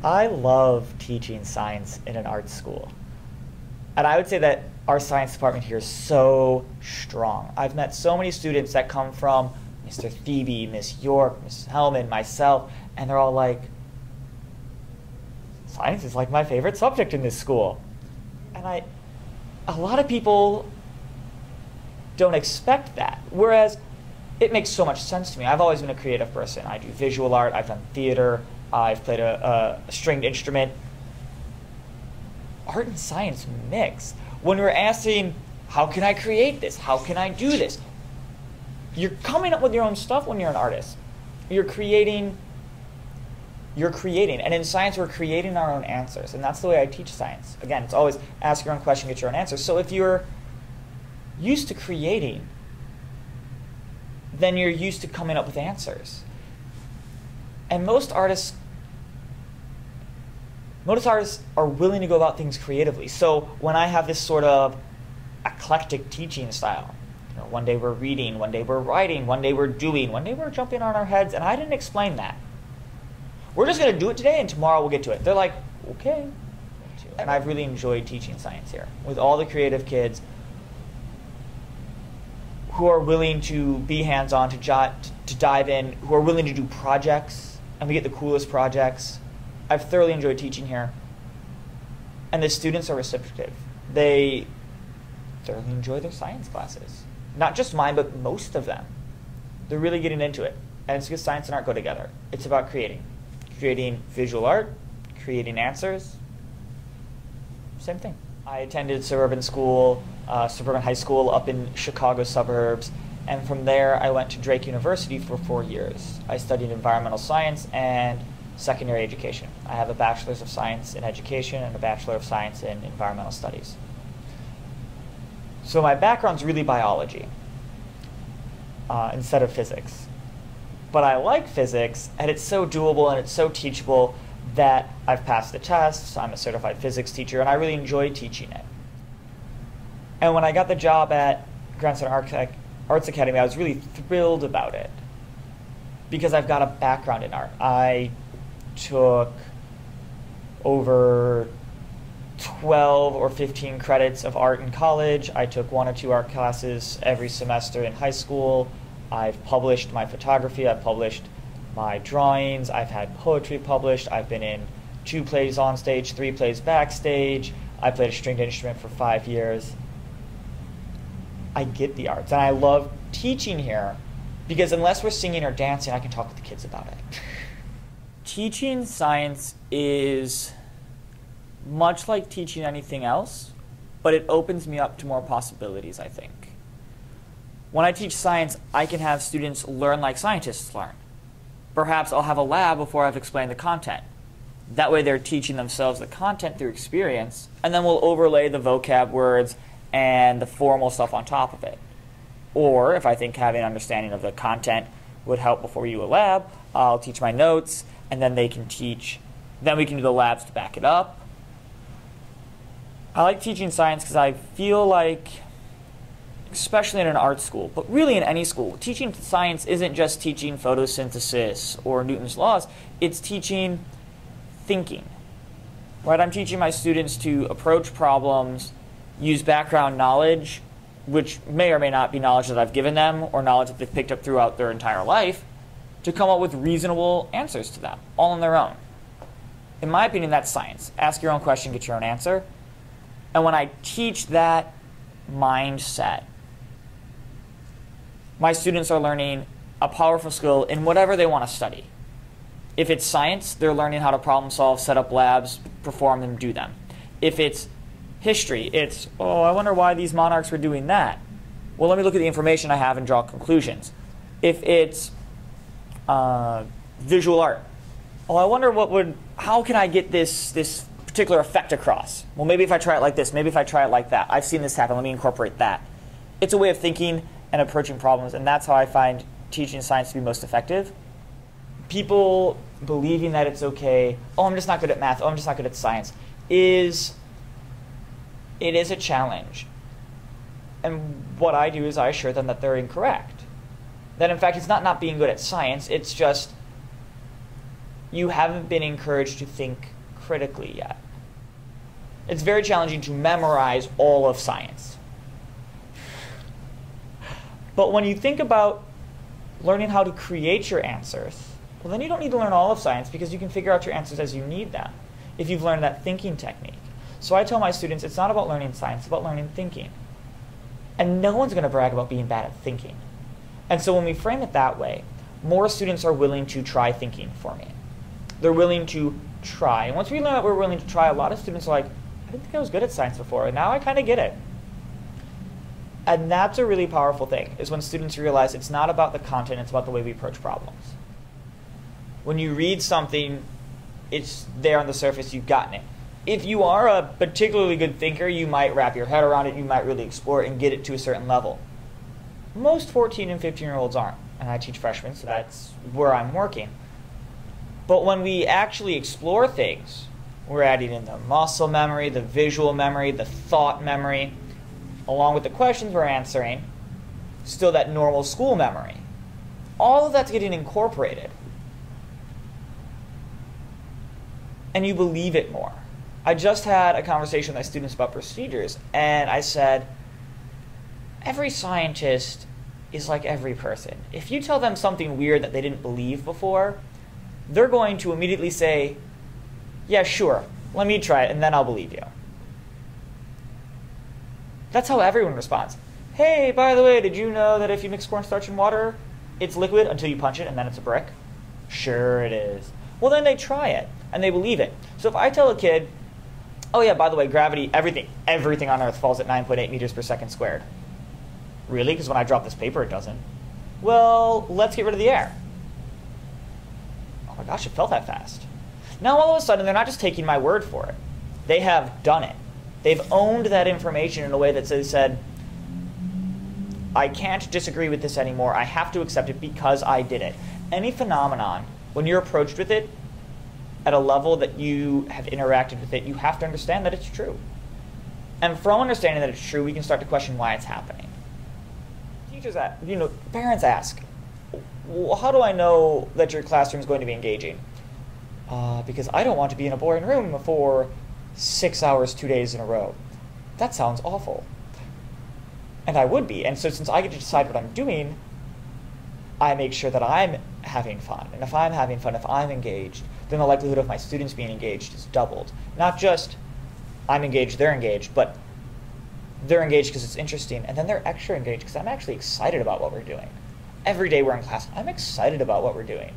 I love teaching science in an art school. And I would say that our science department here is so strong. I've met so many students that come from Mr. Thebe, Miss York, Mrs. Hellman, myself, and they're all like, science is like my favorite subject in this school. And a lot of people don't expect that. Whereas it makes so much sense to me. I've always been a creative person. I do visual art, I've done theater, I've played a stringed instrument. Art and science mix. When we're asking, how can I create this? How can I do this? You're coming up with your own stuff when you're an artist. You're creating. And in science, we're creating our own answers. And that's the way I teach science. Again, it's always ask your own question, get your own answer. So if you're used to creating, then you're used to coming up with answers. And most artists are willing to go about things creatively. So when I have this sort of eclectic teaching style, one day we're reading, one day we're writing, one day we're doing, one day we're jumping on our heads, and I didn't explain that. We're just going to do it today, and tomorrow we'll get to it. They're like, okay. And I've really enjoyed teaching science here with all the creative kids who are willing to be hands-on, to dive in, who are willing to do projects, and we get the coolest projects. I've thoroughly enjoyed teaching here. And the students are receptive. They thoroughly enjoy their science classes. Not just mine, but most of them. They're really getting into it. And it's because science and art go together. It's about creating. Creating visual art, creating answers. Same thing. I attended suburban school, suburban high school up in Chicago suburbs. And from there, I went to Drake University for 4 years. I studied environmental science and secondary education. I have a bachelor's of science in education and a bachelor of science in environmental studies. So my background's really biology instead of physics. But I like physics, and it's so doable and it's so teachable that I've passed the tests. I'm a certified physics teacher, and I really enjoy teaching it. And when I got the job at Grandson Arts Academy, I was really thrilled about it because I've got a background in art. I took over 12 or 15 credits of art in college. I took 1 or 2 art classes every semester in high school. I've published my photography, I've published my drawings, I've had poetry published, I've been in 2 plays on stage, 3 plays backstage, I played a stringed instrument for 5 years. I get the arts, and I love teaching here because unless we're singing or dancing, I can talk with the kids about it. Teaching science is much like teaching anything else, but it opens me up to more possibilities, I think. When I teach science, I can have students learn like scientists learn. Perhaps I'll have a lab before I've explained the content. That way they're teaching themselves the content through experience, and then we'll overlay the vocab words and the formal stuff on top of it. Or if I think having an understanding of the content would help before we do a lab, I'll teach my notes, and then they can teach. Then we can do the labs to back it up. I like teaching science because I feel like, especially in an art school, but really in any school, teaching science isn't just teaching photosynthesis or Newton's laws, it's teaching thinking. Right? I'm teaching my students to approach problems, use background knowledge, which may or may not be knowledge that I've given them or knowledge that they've picked up throughout their entire life, to come up with reasonable answers to them, all on their own. In my opinion, that's science. Ask your own question, get your own answer. And when I teach that mindset, my students are learning a powerful skill in whatever they want to study. If it's science, they're learning how to problem solve, set up labs, perform them, do them. If it's history, it's, oh, I wonder why these monarchs were doing that. Well, let me look at the information I have and draw conclusions. If it's visual art, oh, I wonder how can I get this particular effect across? Well, maybe if I try it like this, maybe if I try it like that. I've seen this happen, let me incorporate that. It's a way of thinking and approaching problems, and that's how I find teaching science to be most effective. People believing that it's okay, oh, I'm just not good at math, oh, I'm just not good at science, it is a challenge. And what I do is I assure them that they're incorrect. That in fact, it's not being good at science, it's just you haven't been encouraged to think critically yet. It's very challenging to memorize all of science. But when you think about learning how to create your answers, well, then you don't need to learn all of science because you can figure out your answers as you need them if you've learned that thinking technique. So I tell my students it's not about learning science, it's about learning thinking. And no one's going to brag about being bad at thinking. And so when we frame it that way, more students are willing to try thinking for me. They're willing to try. And once we learn that we're willing to try, a lot of students are like, I didn't think I was good at science before, and now I kind of get it. And that's a really powerful thing, is when students realize it's not about the content, it's about the way we approach problems. When you read something, it's there on the surface, you've gotten it. If you are a particularly good thinker, you might wrap your head around it, you might really explore it and get it to a certain level. Most 14 and 15-year-olds aren't, and I teach freshmen, so that's where I'm working. But when we actually explore things, we're adding in the muscle memory, the visual memory, the thought memory, along with the questions we're answering, still that normal school memory. All of that's getting incorporated. And you believe it more. I just had a conversation with my students about procedures, and I said, every scientist is like every person. If you tell them something weird that they didn't believe before, they're going to immediately say, yeah, sure, let me try it, and then I'll believe you. That's how everyone responds. Hey, by the way, did you know that if you mix cornstarch and water, it's liquid until you punch it and then it's a brick? Sure it is. Well, then they try it, and they believe it. So if I tell a kid, oh yeah, by the way, gravity, everything on Earth falls at 9.8 meters per second squared. Really? Because when I drop this paper, it doesn't. Well, let's get rid of the air. Oh my gosh, it fell that fast. Now all of a sudden, they're not just taking my word for it. They have done it. They've owned that information in a way that they said, I can't disagree with this anymore. I have to accept it because I did it. Any phenomenon, when you're approached with it at a level that you have interacted with it, you have to understand that it's true. And from understanding that it's true, we can start to question why it's happening. Teachers, parents ask, well, how do I know that your classroom is going to be engaging? Because I don't want to be in a boring room for 6 hours, 2 days in a row. That sounds awful. And I would be. And so since I get to decide what I'm doing, I make sure that I'm having fun. And if I'm having fun, if I'm engaged, then the likelihood of my students being engaged is doubled. Not just I'm engaged, they're engaged, but they're engaged because it's interesting, and then they're extra engaged because I'm actually excited about what we're doing. Every day we're in class, I'm excited about what we're doing.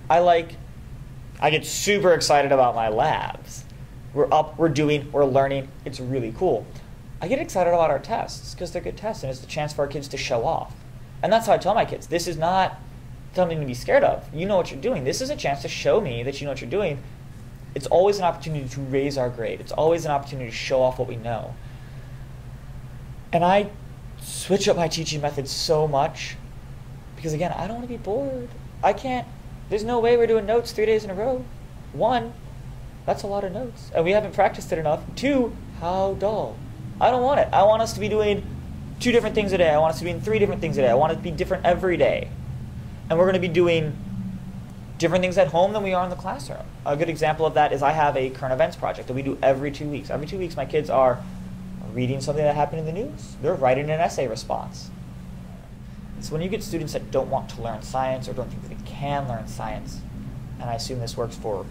I get super excited about my labs. We're up, we're doing, we're learning, it's really cool. I get excited about our tests because they're good tests and it's the chance for our kids to show off. And that's how I tell my kids, this is not something to be scared of. You know what you're doing. This is a chance to show me that you know what you're doing. It's always an opportunity to raise our grade. It's always an opportunity to show off what we know. And I switch up my teaching methods so much because, again, I don't want to be bored. There's no way we're doing notes 3 days in a row. 1, that's a lot of notes. And we haven't practiced it enough. 2, how dull. I don't want it. I want us to be doing 2 different things a day. I want us to be doing 3 different things a day. I want it to be different every day. And we're going to be doing different things at home than we are in the classroom. A good example of that is I have a current events project that we do every 2 weeks. Every 2 weeks my kids are reading something that happened in the news. They're writing an essay response. So when you get students that don't want to learn science or don't think they can learn science, and I assume this works for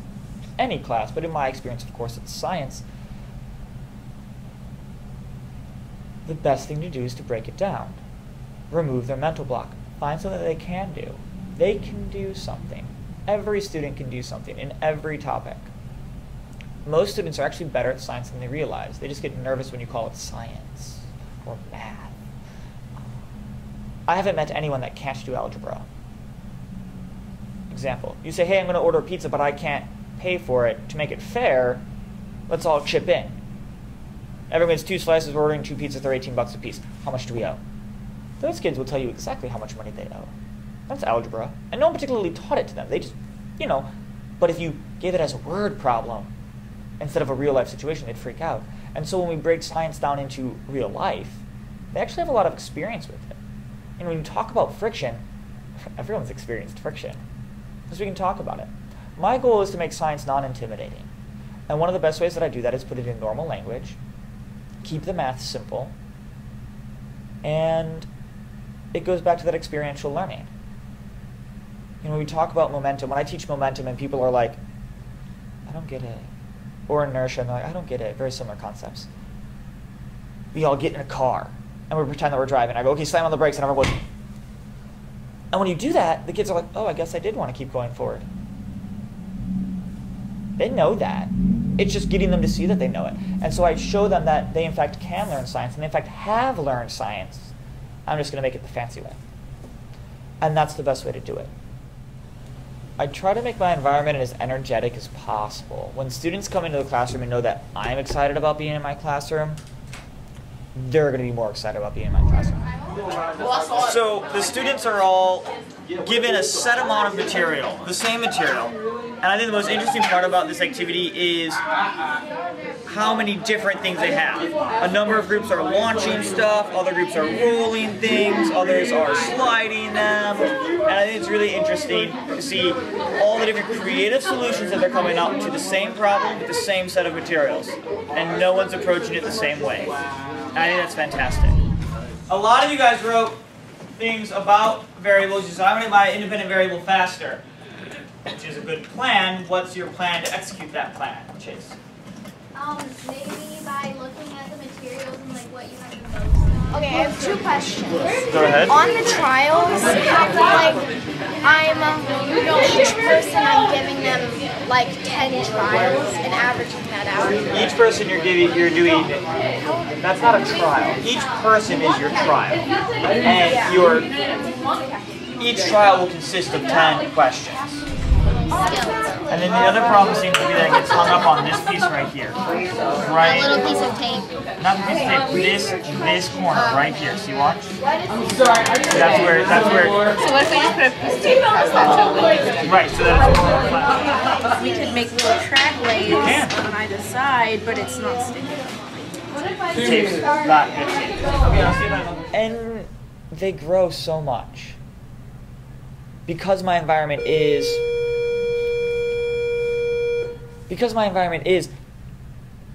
any class, but in my experience, of course, it's science, the best thing to do is to break it down. Remove their mental block. Find something that they can do. They can do something. Every student can do something in every topic. Most students are actually better at science than they realize. They just get nervous when you call it science or math. I haven't met anyone that can't do algebra. Example, you say, hey, I'm going to order a pizza, but I can't pay for it. To make it fair, let's all chip in. Everyone gets 2 slices, we're ordering 2 pizzas, they're $18 a piece. How much do we owe? Those kids will tell you exactly how much money they owe. That's algebra. And no one particularly taught it to them. They just, but if you gave it as a word problem instead of a real life situation, they'd freak out. And so when we break science down into real life, they actually have a lot of experience with it. And when you talk about friction, everyone's experienced friction. Because we can talk about it. my goal is to make science non-intimidating. And one of the best ways that I do that is put it in normal language, keep the math simple, and it goes back to that experiential learning. You know, when we talk about momentum, when I teach momentum and people are like, I don't get it. Or inertia, and they're like, I don't get it. Very similar concepts. We all get in a car, and we pretend that we're driving. I go, okay, slam on the brakes, and everyone goes. And when you do that, the kids are like, oh, I guess I did want to keep going forward. They know that. It's just getting them to see that they know it. And so I show them that they, in fact, can learn science, and they, in fact, have learned science. I'm just going to make it the fancy way. And that's the best way to do it. I try to make my environment as energetic as possible. When students come into the classroom and know that I'm excited about being in my classroom, they're going to be more excited about being in my classroom. So the students are all given a set amount of material, the same material. And I think the most interesting part about this activity is how many different things they have. A number of groups are launching stuff, other groups are rolling things, others are sliding them. And I think it's really interesting to see all the different creative solutions that they're coming up to the same problem with the same set of materials. And no one's approaching it the same way. And I think that's fantastic. A lot of you guys wrote things about variables. You said, I want to get my independent variable faster, which is a good plan. What's your plan to execute that plan, Chase? Maybe by looking at the materials and like what you have the most of. Okay, I have two questions. Go ahead. On the trials, like each person I'm giving them like 10 trials and averaging that out. Each person you're doing, that's not a trial. Each person is your trial. And each trial will consist of 10 questions. And then the other problem seems to be that it gets hung up on this piece right here. Right? A little piece of tape. Not the piece of tape, this corner right here. See, watch? That's where. So what if we just put a piece of tape across that so we right, so that it's more flat. we could make little track lays on either side, but it's not sticking. The tape's not good tape. Okay, I'll see if I can. And they grow so much. Because my environment is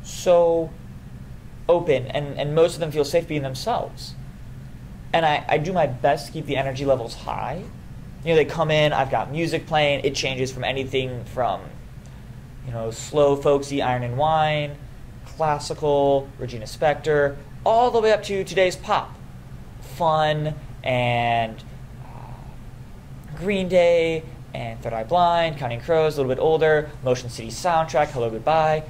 so open and most of them feel safe being themselves. And I do my best to keep the energy levels high. You know, they come in, I've got music playing, it changes from anything from, you know, slow, folksy Iron and Wine, classical, Regina Spektor, all the way up to today's pop. Fun and Green Day, and Third Eye Blind, Counting Crows, a little bit older, Motion City Soundtrack, Hello Goodbye,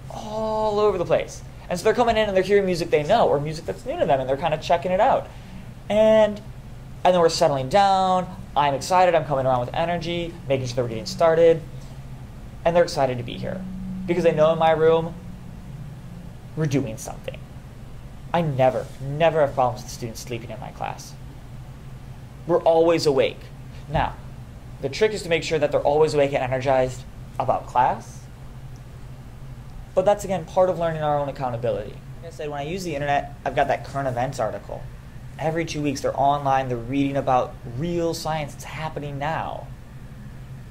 all over the place. And so they're coming in and they're hearing music they know, or music that's new to them, and they're kind of checking it out. And then we're settling down, I'm excited, I'm coming around with energy, making sure that we're getting started, and they're excited to be here. Because they know in my room, we're doing something. I never have problems with students sleeping in my class. We're always awake. Now, the trick is to make sure that they're always awake and energized about class. But that's, again, part of learning our own accountability. Like I said, when I use the internet, I've got that current events article. Every 2 weeks, they're online, they're reading about real science that's happening now.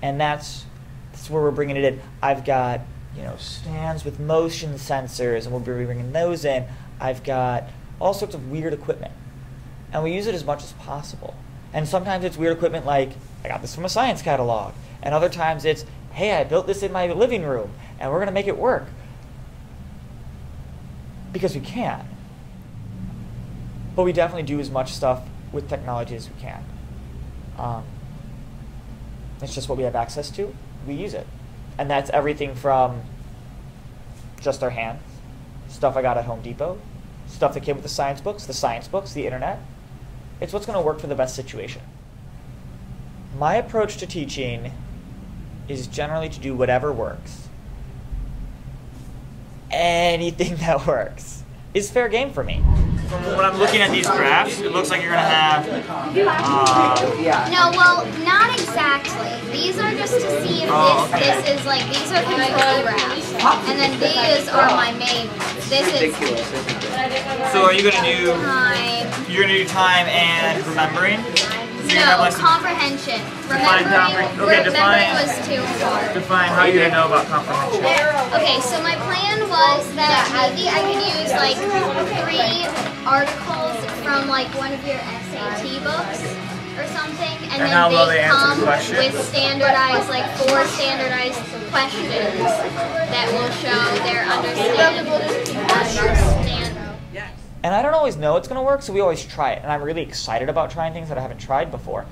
And that's where we're bringing it in. I've got, you know, stands with motion sensors, and we'll be bringing those in. I've got all sorts of weird equipment. And we use it as much as possible. And sometimes it's weird equipment like, I got this from a science catalog. And other times it's, hey, I built this in my living room, and we're going to make it work. Because we can. But we definitely do as much stuff with technology as we can. It's just what we have access to. We use it. And that's everything from just our hands, stuff I got at Home Depot, stuff that came with the science books, the internet. It's what's going to work for the best situation. My approach to teaching is generally to do whatever works. Anything that works is fair game for me. When I'm looking at these graphs, it looks like you're going to have... No, well, not exactly. These are just to see if this is like, these are control graphs. And then these are my main ones. This is... So are you going to do... Time. You're going to do time and remembering? So you have No, less comprehension. Define Remembering was too hard. Define how you're going to know about comprehension. Okay, so my plan was that maybe I could use like 3 articles from like one of your SAT books or something, and then how will they they answer come the question? with standardized, like 4 standardized questions that will show their understanding. And I don't always know it's going to work, so we always try it. And I'm really excited about trying things that I haven't tried before.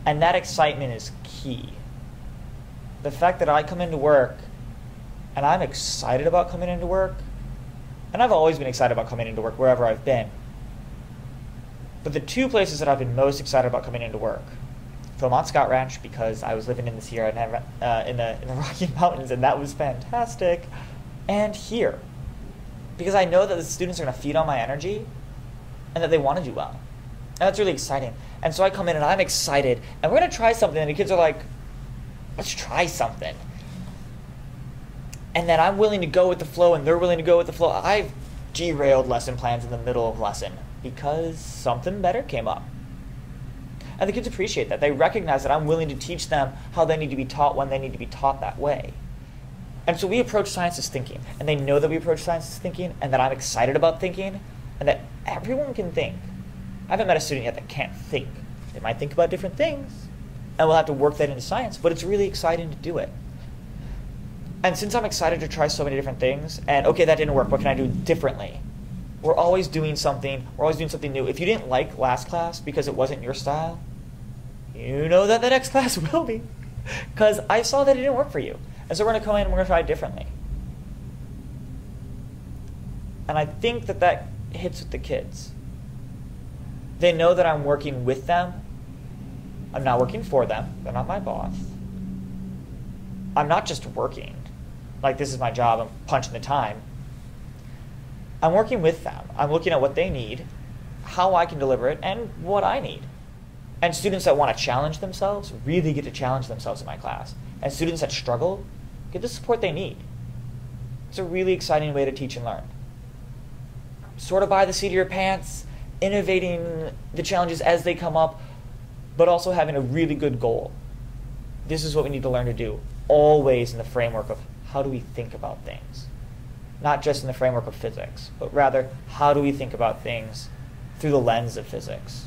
And that excitement is key. The fact that I come into work, and I'm excited about coming into work, and I've always been excited about coming into work wherever I've been. But the 2 places that I've been most excited about coming into work, Philmont Scout Ranch, because I was living in the Sierra in the Rocky Mountains, and that was fantastic, and here, because I know that the students are going to feed on my energy, and that they want to do well, and that's really exciting. And so I come in and I'm excited, and we're going to try something, and the kids are like, let's try something. And then I'm willing to go with the flow, and they're willing to go with the flow. I've derailed lesson plans in the middle of lesson because something better came up. And the kids appreciate that. They recognize that I'm willing to teach them how they need to be taught when they need to be taught that way. And so we approach science as thinking, and they know that we approach science as thinking, and that I'm excited about thinking, and that everyone can think. I haven't met a student yet that can't think. They might think about different things, and we'll have to work that into science, but it's really exciting to do it. And since I'm excited to try so many different things, and okay, that didn't work, what can I do differently? We're always doing something, new. If you didn't like last class because it wasn't your style, you know that the next class will be, because I saw that it didn't work for you. And so we're going to come in and we're going to try it differently. And I think that that hits with the kids. They know that I'm working with them. I'm not working for them. They're not my boss. I'm not just working. Like, this is my job, I'm punching the time. I'm working with them. I'm looking at what they need, how I can deliver it, and what I need. And students that want to challenge themselves really get to challenge themselves in my class. And students that struggle get the support they need. It's a really exciting way to teach and learn. Sort of by the seat of your pants, innovating the challenges as they come up, but also having a really good goal. This is what we need to learn to do, always in the framework of how do we think about things. Not just in the framework of physics, but rather how do we think about things through the lens of physics.